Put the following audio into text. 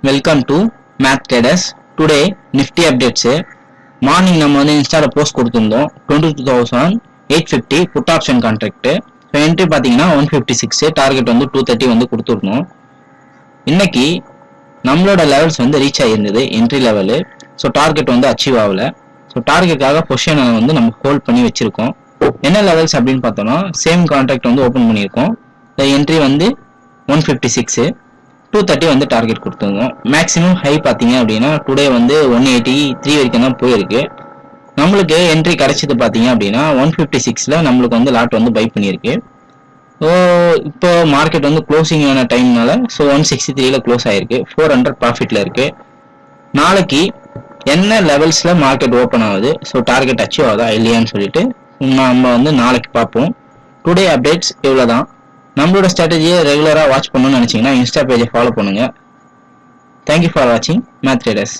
Welcome to math traders. Today Nifty updates. Morning நம்ம வந்து இன்ஸ்டாவில் போஸ்ட் கொடுத்துருந்தோம் 22,850 put option contract. So entry பார்த்தீங்கன்னா 156, டார்கெட் வந்து 230 வந்து கொடுத்துருந்தோம். இன்னைக்கு நம்மளோட லெவல்ஸ் வந்து ரீச் ஆகியிருந்தது என்ட்ரி லெவலு. ஸோ டார்கெட் வந்து அச்சீவ் ஆகலை. ஸோ டார்கெட்டுக்காக பொசிஷனை வந்து நம்ம ஹோல்ட் பண்ணி வச்சிருக்கோம். என்ன லெவல்ஸ் அப்படின்னு பார்த்தோம்னா சேம் கான்ட்ராக்ட் வந்து ஓப்பன் பண்ணியிருக்கோம். என்ட்ரி வந்து 156, 230 வந்து டார்கெட் கொடுத்துருந்தோம். மேக்ஸிமம் ஹை பார்த்தீங்க அப்படின்னா டுடே வந்து 183 வரைக்கும் தான் போயிருக்கு. நம்மளுக்கு என்ட்ரி கிடைச்சது பார்த்தீங்க அப்படின்னா 156ல் நம்மளுக்கு வந்து லாட் வந்து பை பண்ணியிருக்கு. ஸோ இப்போ மார்க்கெட் வந்து க்ளோசிங் ஆன டைம்னால ஸோ 163ல் க்ளோஸ் ஆகிருக்கு. 400 ப்ராஃபிட்டில் இருக்குது. நாளைக்கு என்ன லெவல்ஸில் மார்க்கெட் ஓப்பன் ஆகுது, ஸோ டார்கெட் அச்சீவ் ஆகுதா இல்லையான்னு சொல்லிட்டு நம்ம வந்து நாளைக்கு பார்ப்போம். டுடே அப்டேட்ஸ் இவ்வளோ தான். நம்மளோட ஸ்ட்ராட்டஜியை ரெகுலராக வாட்ச் பண்ணணும்னு நினச்சிங்கன்னா இன்ஸ்டா பேஜை ஃபாலோ பண்ணுங்கள். தேங்க்யூ ஃபார் வாட்சிங் மேத் ட்ரேடர்ஸ்.